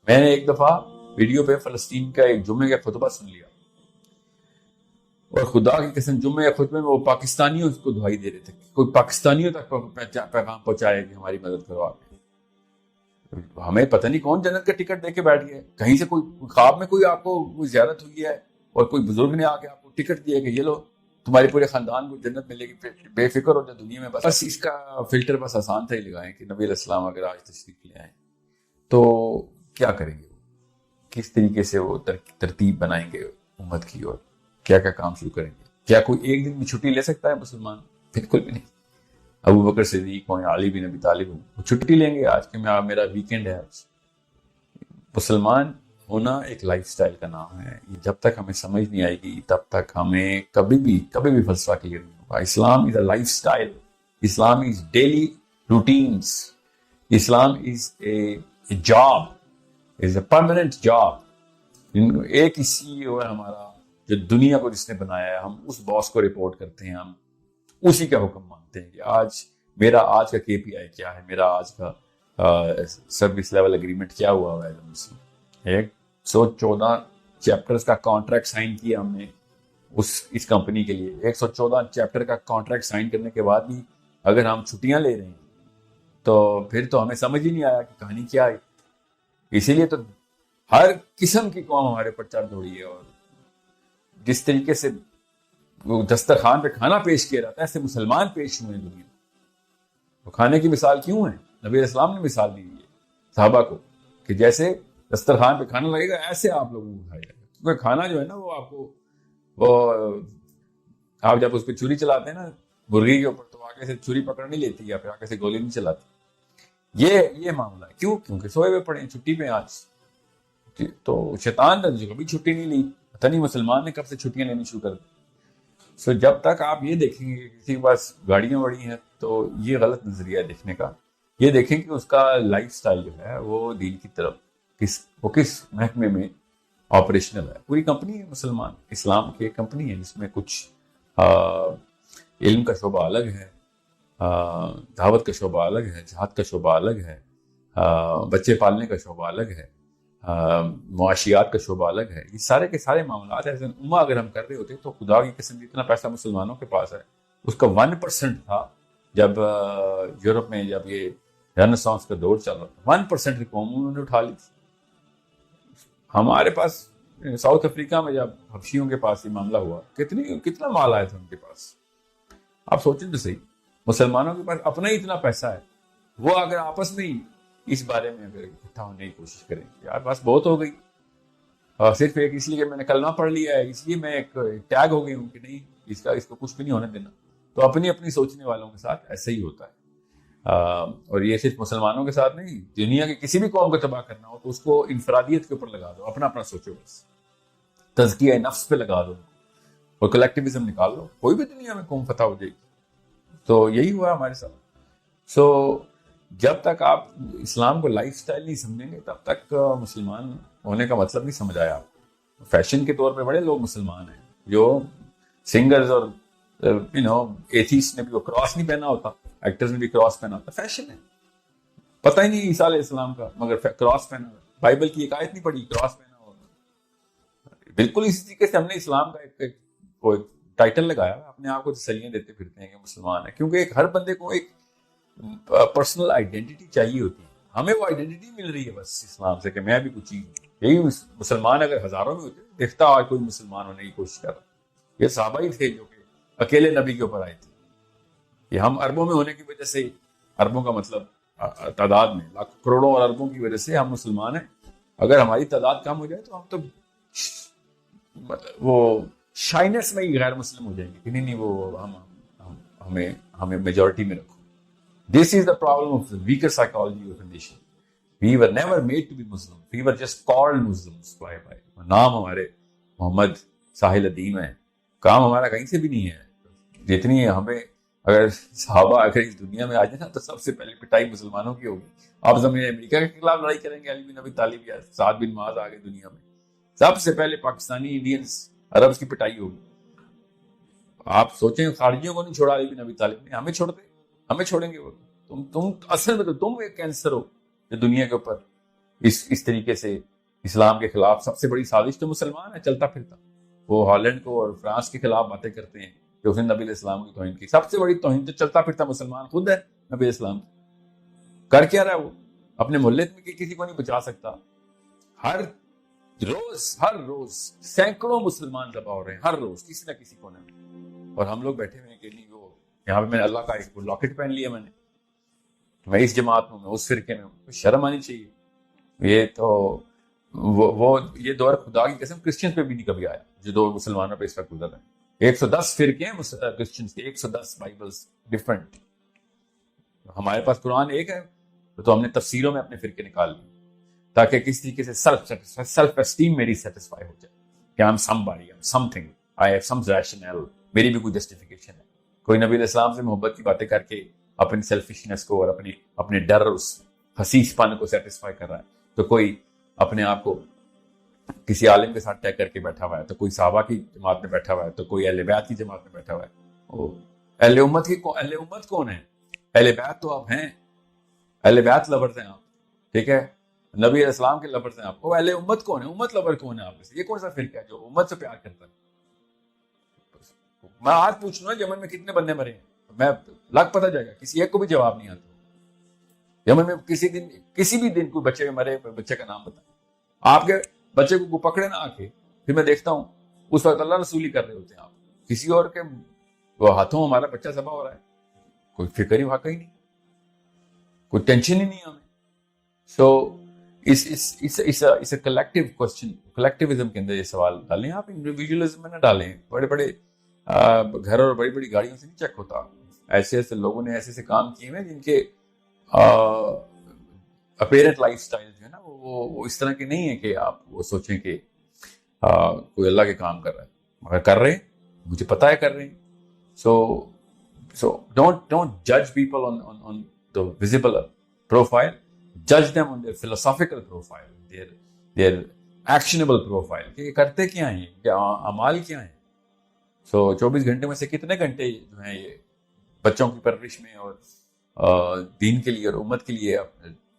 میں نے ایک دفعہ ویڈیو پہ فلسطین کا ایک جمعے کا خطبہ سن لیا، اور خدا کی قسم جمعے کے خطبے میں وہ پاکستانیوں کو دعائی دے رہے تھے، کوئی پاکستانیوں تک پیغام پہنچائے کہ ہماری مدد کرو آپ۔ ہمیں پتہ نہیں کون جنت کا ٹکٹ دے کے بیٹھ گیا، کہیں سے کوئی خواب میں کوئی آپ کو کوئی زیارت ہوئی ہے اور کوئی بزرگ نے آ کے آپ کو ٹکٹ دیا کہ یہ لو تمہارے پورے خاندان کو جنت ملے گی، بے فکر ہو جائے دنیا میں۔ بس اس کا فلٹر بس آسان تھا ہی لگائیں کہ نبی علیہ السلام اگر آج تشریف لے آئیں تو کیا کریں گے، کس طریقے سے وہ ترتیب بنائیں گے امت کی، اور کیا کیا کام شروع کریں گے۔ کیا کوئی ایک دن میں چھٹی لے سکتا ہے مسلمان؟ بالکل بھی نہیں۔ ابو بکر صدیق ہوں یا علی بن ابی طالب ہوں، وہ چھٹی لیں گے آج کہ میرا ویکینڈ ہے آج۔ مسلمان ہونا ایک لائف سٹائل کا نام ہے، جب تک ہمیں سمجھ نہیں آئے گی تب تک ہمیں کبھی بھی فلسفہ کلیئر نہیں ہوگا۔ Islam is a lifestyle, Islam is daily routines, Islam is a job, is a permanent job. ایک ہی سی او ہے ہمارا جو دنیا کو جس نے بنایا ہے، ہم اس باس کو رپورٹ کرتے ہیں، ہم اسی کا حکم مانتے ہیں کہ میرا آج کا کے پی آئی کیا ہے، میرا آج کا سروس لیول اگریمنٹ کیا ہوا ہے۔ 114 چیپٹرز کا کانٹریکٹ سائن کیا ہم نے اس کمپنی کے لیے۔ 114 چیپٹر کا کانٹریکٹ سائن کرنے کے بعد بھی اگر ہم چھٹیاں لے رہے ہیں تو پھر تو ہمیں سمجھ ہی نہیں آیا کہ کہانی کیا ہے۔ اسی لیے تو ہر قسم کی قوم ہمارے پر چڑھ دوڑی ہے، اور جس طریقے سے دسترخوان پہ کھانا پیش کیا جاتا ہے ایسے مسلمان پیش ہوئے ہیں دنیا میں۔ وہ کھانے کی مثال کیوں ہے؟ نبی علیہ السلام نے مثال دی ہے صحابہ کو کہ جیسے دسترخوان پہ کھانا لگے گا ایسے آپ لوگوں کو کھایا جائے گا، کیونکہ کھانا جو ہے نا وہ آپ کو آپ جب اس پہ چھری چلاتے ہیں نا مرغی کے اوپر تو آگے سے چھری پکڑ نہیں لیتی یا پھر آگے سے گولی نہیں چلاتی۔ یہ معاملہ ہے۔ کیونکہ سوئے ہوئے پڑے ہیں چھٹی پہ آج، تو شیطان نے جو کبھی چھٹی نہیں لی، پتہ نہیں مسلمان نے کب سے چھٹیاں لینی شروع کر دی۔ سو جب تک آپ یہ دیکھیں گے کہ کسی کے پاس گاڑیاں بڑی ہیں تو یہ غلط نظریہ ہے دیکھنے کا۔ یہ دیکھیں کہ اس کا لائف سٹائل جو ہے وہ دین کی طرف کس محکمے میں آپریشنل ہے۔ پوری کمپنی ہے مسلمان اسلام کی، ایک کمپنی ہے جس میں کچھ علم کا شعبہ الگ ہے، دعوت کا شعبہ الگ ہے، جہاد کا شعبہ الگ ہے، بچے پالنے کا شعبہ الگ ہے، معاشیات کا شعبہ الگ ہے۔ یہ سارے کے سارے معاملات ایسے امہ اگر ہم کر رہے ہوتے تو خدا کی قسم جتنا پیسہ مسلمانوں کے پاس ہے اس کا 1% تھا جب یورپ میں جب یہ رینیسانس کا دور چل رہا تھا، 1% کی قوم انہوں نے اٹھا لی تھی۔ ہمارے پاس ساؤتھ افریقہ میں جب حبشیوں کے پاس یہ معاملہ ہوا کتنا مال آیا تھا ان کے پاس۔ آپ سوچیں تو صحیح، مسلمانوں کے پاس اپنا ہی اتنا پیسہ ہے، وہ اگر آپس میں ہی اس بارے میں اگر اکٹھا ہونے کی کوشش کریں کہ یار بس بہت ہو گئی، صرف ایک اس لیے کہ میں نے کلمہ پڑھ لیا ہے اس لیے میں ایک ٹیگ ہو گئی ہوں کہ نہیں اس کو کچھ بھی نہیں ہونے دینا، تو اپنی سوچنے والوں کے ساتھ ایسا ہی ہوتا ہے۔ اور یہ صرف مسلمانوں کے ساتھ نہیں، دنیا کی کسی بھی قوم کو تباہ کرنا ہو تو اس کو انفرادیت کے اوپر لگا دو، اپنا سوچو، بس تزکیہ نفس پہ لگا دو اور کلیکٹیوزم نکال لو، کوئی بھی دنیا میں قوم فتح ہو جائے گی۔ تو یہی ہوا ہمارے ساتھ۔ جب تک آپ اسلام کو لائف سٹائل نہیں سمجھیں گے تب تک مسلمان ہونے کا مطلب نہیں سمجھ آیا آپ کو۔ فیشن کے طور پہ بڑے لوگ مسلمان ہیں، جو سنگرز اور ایتھیسٹ نے بھی وہ کراس نہیں پہنا ہوتا، ایکٹرز نے بھی کراس پہنا ہوتا، فیشن ہے، پتہ ہی نہیں عیسیٰ علیہ السلام کا مگر کراس پہنا ہوا۔ بائبل کی ایک آیت نہیں پڑھی کراس پہنا ہوا۔ بالکل اسی طریقے سے ہم نے اسلام کا ایک ٹائٹل لگایا، اپنے آپ کو تسلیاں دیتے پھرتے ہیں کہ مسلمان ہے، کیونکہ ہر بندے کو ایک پرسنل آئیڈینٹی چاہیے ہوتی ہے۔ ہمیں وہ آئیڈینٹی مل رہی ہے بس اسلام سے کہ میں بھی کچھ چیز ہوں۔ یہی مسلمان اگر ہزاروں میں ہوتے دیکھتا آج کوئی مسلمان ہونے کی کوشش کر رہا، یہ صحابہ ہی تھے جو کہ اکیلے نبی کے اوپر آئے تھے۔ یہ ہم اربوں میں ہونے کی وجہ سے، اربوں کا مطلب تعداد میں لاکھوں کروڑوں اور اربوں کی وجہ سے ہم مسلمان ہیں۔ اگر ہماری تعداد کم ہو جائے تو ہم تو وہ شائنس میں ہی غیر مسلم ہو جائیں گے کہ نہیں وہ ہمیں میجورٹی میں رکھو۔ This is the problem of the weaker psychology of a nation. We were never made to be Muslim. We were just called Muslims by نام ہمارے محمد ساحل الدین ہے، کام ہمارا کہیں سے بھی نہیں ہے۔ جتنی ہمیں اگر صحابہ اگر اس دنیا میں آ جائیں نا تو سب سے پہلے پٹائی مسلمانوں کی ہوگی۔ آپ زمین امریکہ کے خلاف لڑائی کریں گے، علی بن ابی طالب یا سعد بن معاذ آگے دنیا میں، سب سے پہلے پاکستانی انڈینز عربز کی پٹائی ہوگی۔ آپ سوچیں خارجیوں کو نہیں چھوڑا علی بن ابی طالب نے، ہمیں چھوڑیں گے وہ؟ تم اصل میں تو تم ایک کینسر ہو جو دنیا کے اوپر اس طریقے سے اسلام کے خلاف سب سے بڑی سازش تو مسلمان ہے چلتا پھرتا. وہ ہالینڈ کو اور فرانس کے خلاف باتیں کرتے ہیں کہ اس نے نبی علیہ السلام کی توہین کی. سب سے بڑی توہین تو چلتا پھرتا مسلمان خود ہے نبی علیہ السلام. کر کیا رہا ہے وہ؟ اپنے محلے میں کسی کو نہیں بچا سکتا. ہر روز سینکڑوں مسلمان ذبح ہو رہے ہیں ہر روز کسی نہ کسی کونے میں. اور ہم لوگ بیٹھے ہوئے ہیں کہ نہیں وہ یہاں پہ میں نے اللہ کا ایک لاکٹ پہن لیا میں اس جماعت میں اس فرقے میں. شرم آنی چاہیے. یہ تو وہ یہ دور خدا کی قسم کرسچنز پہ بھی نہیں کبھی آیا جو دور مسلمانوں پہ اس وقت گزر رہے ہیں. 110 فرقے ہیں کرسچنز کے, 110 بائبلز ڈفرنٹ. ہمارے پاس قرآن ایک ہے تو ہم نے تفسیروں میں اپنے فرقے نکال لیے تاکہ کس طریقے سے سیلف اسٹیم میری سیٹسفائی ہو جائے کہ I'm somebody, I'm something, I have some rationale, میری بھی کوئی جسٹیفیکیشن ہے. کوئی نبی علیہ السلام سے محبت کی باتیں کر کے اپنی سیلفشنس کو اور اپنے ڈر اس حسیس پن کو سیٹسفائی کر رہا ہے, تو کوئی اپنے آپ کو کسی عالم کے ساتھ ٹیگ کر کے بیٹھا ہوا ہے, تو کوئی صحابہ کی جماعت میں بیٹھا ہوا ہے, تو کوئی اہل بیت کی جماعت میں بیٹھا ہوا ہے. اہل امت کون ہے؟ اہل بیت تو آپ ہیں, اہل بیت لورز ہیں آپ, ٹھیک ہے, نبی علیہ السلام کے لورز ہیں آپ. وہ اہل امت کون ہے؟ امت لور کون ہے آپ میں سے؟ یہ کون سا فرقہ ہے جو امت سے پیار کرتا ہے؟ میں آج پوچھ لوں یمن میں کتنے بندے مرے ہیں, میں لگ پتہ جائے گا, کسی ایک کو بھی جواب نہیں آتا. یمن میں کسی بھی دن کوئی بچے میں مرے, بچے کا نام بتائیں. آپ کے بچے کو پکڑے نہ آ کے, پھر میں دیکھتا ہوں اس وقت اللہ رسولی کر رہے ہوتے ہیں آپ, کسی اور کے وہ ہاتھوں ہمارا بچہ ذبح ہو رہا ہے, کوئی فکر ہی واقعی نہیں, کوئی ٹینشن ہی نہیں ہمیں. سو اس کلیکٹیو کوسچن, کلیکٹیوزم کے اندر یہ سوال ڈالیں آپ, انڈیویجولزم میں نہ ڈالیں. بڑے بڑے گھر اور بڑی بڑی گاڑیوں سے نہیں چیک ہوتا. ایسے لوگوں نے ایسے کام کیے ہیں جن کے اپیرنٹ لائف سٹائل جو ہے نا وہ اس طرح کے نہیں ہے کہ آپ وہ سوچیں کہ کوئی اللہ کے کام کر رہا ہے, مگر کر رہے ہیں, مجھے پتا ہے کر رہے ہیں. سو ڈونٹ جج people on the visible profile, judge them on their philosophical profile, their actionable profile, کہ یہ کرتے کیا ہیں, کیا اعمال کیا ہیں. 24 گھنٹے میں سے کتنے گھنٹے جو ہیں یہ بچوں کی پرورش میں اور دین کے لیے اور امت کے لیے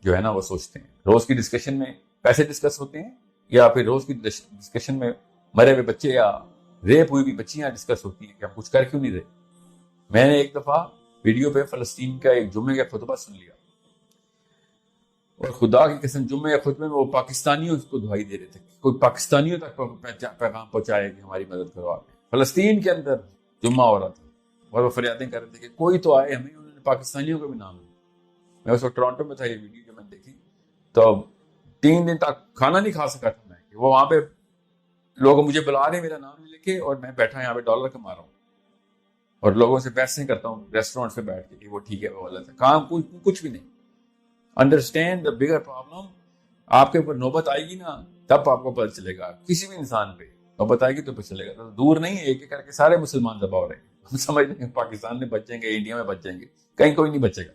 جو ہے نا وہ سوچتے ہیں. روز کی ڈسکشن میں پیسے ڈسکس ہوتے ہیں, یا پھر روز کی ڈسکشن میں مرے ہوئے بچے یا ریپ ہوئی ہوئی بچیاں ڈسکس ہوتی ہیں کہ ہم کچھ کر کیوں نہیں رہے. میں نے ایک دفعہ ویڈیو پہ فلسطین کا ایک جمعے کا خطبہ سن لیا, اور خدا کی قسم جمعے کے خطبے میں وہ پاکستانیوں کو دعائی دے رہے تھے, کوئی پاکستانیوں تک پیغام پہنچائے کہ ہماری مدد کرو. آپ فلسطین کے اندر جمعہ ہو رہا تھا اور وہ فریادیں کر رہے تھے کہ کوئی تو آئے ہمیں. انہوں نے پاکستانیوں کا بھی نام لیا. میں اس وقت ٹورانٹو میں تھا, یہ ویڈیو جو میں نے دیکھی, تو 3 دن تک کھانا نہیں کھا سکا تھا میں, کہ وہ وہاں پہ لوگ مجھے بلا رہے ہیں میرا نام لے کے, اور میں بیٹھا یہاں پہ ڈالر کما رہا ہوں اور لوگوں سے بحثیں کرتا ہوں ریسٹورینٹ پہ بیٹھ کے کہ وہ ٹھیک ہے وہ غلط ہے. کام کچھ بھی نہیں. Understand the bigger problem. آپ کے اوپر نوبت آئے گی نا تب آپ کو پتہ چلے گا. کسی بھی انسان پہ نوبت آئے گی تو پتہ چلے گا. تو دور نہیں ہے, ایک ایک کر کے سارے مسلمان ذبح ہو رہے ہیں. ہم سمجھ رہے ہیں پاکستان میں بچ جائیں گے, انڈیا میں بچ جائیں گے, کہیں کوئی نہیں بچے گا.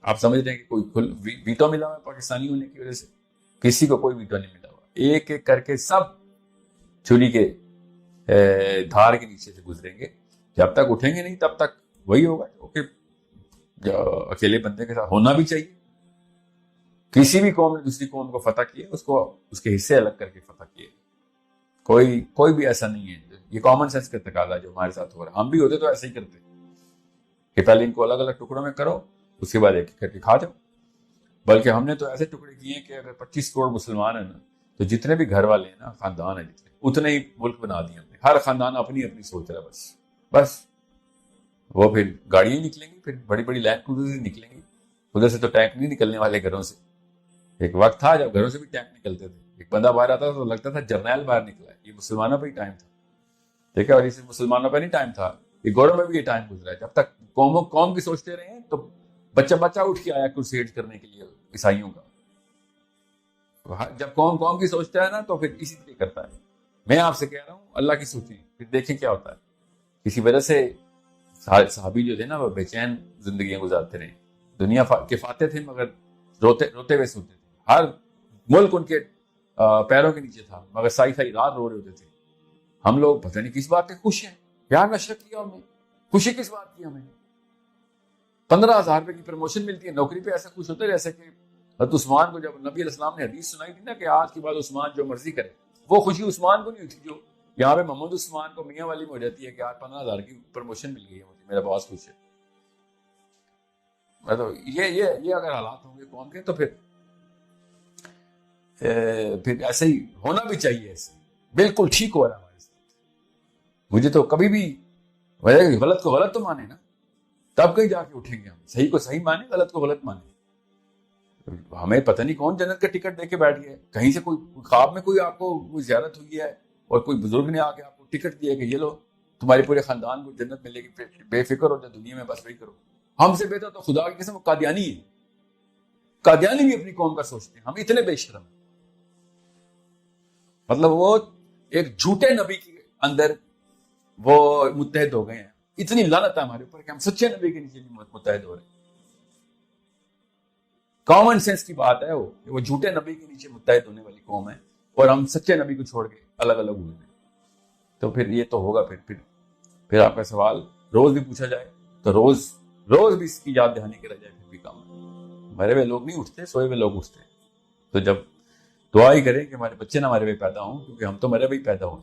آپ سمجھ رہے ہیں کہ کوئی ویٹو ملا ہوا ہے پاکستانی ہونے کی وجہ سے؟ کسی کو کوئی ویٹو نہیں ملا ہوا. ایک ایک کر کے سب چھری کے دھار کے نیچے سے گزریں گے. جب تک اٹھیں گے نہیں تب تک وہی ہوگا. اوکے, اکیلے بندے کے ساتھ ہونا بھی چاہیے. کسی بھی قوم نے دوسری قوم کو فتح کیا, اس کو اس کے حصے الگ کر کے فتح کیے. کوئی بھی ایسا نہیں ہے. یہ کامن سینس کا تقاضا جو ہمارے ساتھ ہو رہا ہے. ہم بھی ہوتے تو ایسے ہی کرتے کہ پہلے ان کو الگ الگ ٹکڑوں میں کرو, اس کے بعد ایک کر کے کھا جاؤ. بلکہ ہم نے تو ایسے ٹکڑے کیے ہیں کہ اگر 25 کروڑ مسلمان ہیں نا, تو جتنے بھی گھر والے ہیں نا, خاندان ہیں جتنے, اتنے ہی ملک بنا دیے ہم نے. ہر خاندان اپنی اپنی سوچ رہا ہے. بس وہ پھر گاڑیاں نکلیں گی, پھر بڑی بڑی لینڈ کروزر نکلیں گی. ادھر سے تو ٹینک نہیں نکلنے والے گھروں سے. ایک وقت تھا جب گھروں سے بھی ٹینک نکلتے تھے. ایک بندہ باہر آتا تھا تو لگتا تھا جرنیل باہر نکلا ہے. یہ مسلمانوں پہ ہی ٹائم تھا, ٹھیک ہے, اور اسے مسلمانوں پہ نہیں ٹائم تھا, یہ گوروں میں بھی یہ ٹائم گزرا ہے. جب تک قوم کی سوچتے رہے ہیں تو بچہ اٹھ کے آیا کروسیڈ کرنے کے لیے عیسائیوں کا. جب قوم کی سوچتا ہے نا تو پھر اسی طرح کرتا ہے. میں آپ سے کہہ رہا ہوں اللہ کی سوچیں, پھر دیکھیں کیا ہوتا ہے. کسی وجہ سے صحابی جو تھے نا وہ بے چین زندگیاں گزارتے رہے. دنیا کے فاتح تھے مگر روتے ہوئے سوتے تھے. ہر ملک ان کے پیروں کے نیچے تھا مگر سائی رات رو رہے ہوتے تھے. ہم لوگ پتہ نہیں کس بات کے خوش ہیں. پیار نشر کیا ہمیں, خوشی کس بات کی ہمیں. 15,000 روپے کی پروموشن ملتی ہے نوکری پہ, ایسا خوش ہوتے جیسے کہ حضرت عثمان کو جب نبی علیہ السلام نے حدیث سنائی تھی نا کہ آج کے بعد عثمان جو مرضی کرے، وہ خوشی عثمان کو نہیں ہوئی تھی جو یہاں پہ محمد عثمان کو میاں والی میں ہو جاتی ہے کہ آج 15,000 کی پروموشن مل گئی ہے مجھے، میرا باس خوش ہے۔ تو یہ اگر حالات ہوں گے قوم کے تو پھر ایسے ہی ہونا بھی چاہیے، ایسے بالکل ٹھیک ہو رہا ہے ہمارے ساتھ۔ مجھے تو کبھی بھی غلط کو غلط تو مانے نا، تب کہیں جا کے اٹھیں گے ہم، صحیح کو صحیح مانے، غلط کو غلط مانے۔ ہمیں پتہ نہیں کون جنت کا ٹکٹ دے کے بیٹھ گیا، کہیں سے کوئی خواب میں کوئی آپ کو کوئی زیارت ہوئی ہے اور کوئی بزرگ نے آ کے آپ کو ٹکٹ دیا کہ یہ لو تمہارے پورے خاندان کو جنت ملے گی، بے فکر ہو جائے دنیا میں، بس وہی کرو۔ ہم سے بہتر تو خدا کی قسم قادیانی ہے، قادیانی بھی اپنی قوم کا سوچتے ہیں، ہم اتنے بے شرم ہیں۔ مطلب وہ ایک جھوٹے نبی کے اندر وہ متحد ہو گئے ہیں، اتنی لعنت ہے ہمارے اوپر کہ ہم سچے نبی کے نیچے نہیں متحد ہو رہے ہیں۔ کامن سینس کی بات ہے وہ جھوٹے نبی کے نیچے متحد ہونے والی قوم ہے، اور ہم سچے نبی کو چھوڑ کے الگ الگ ہوئے ہیں۔ تو پھر یہ تو ہوگا، پھر آپ کا سوال روز بھی پوچھا جائے تو روز بھی اس کی یاد دہانی کرا جائے، پھر بھی کام ہے۔ مرے ہوئے لوگ نہیں اٹھتے، سوئے ہوئے لوگ اٹھتے ہیں۔ تو جب دعا ہی کریں کہ ہمارے بچے نہ مرے ہوئے پیدا ہوں، کیونکہ ہم تو مرے ہوئے پیدا ہوں۔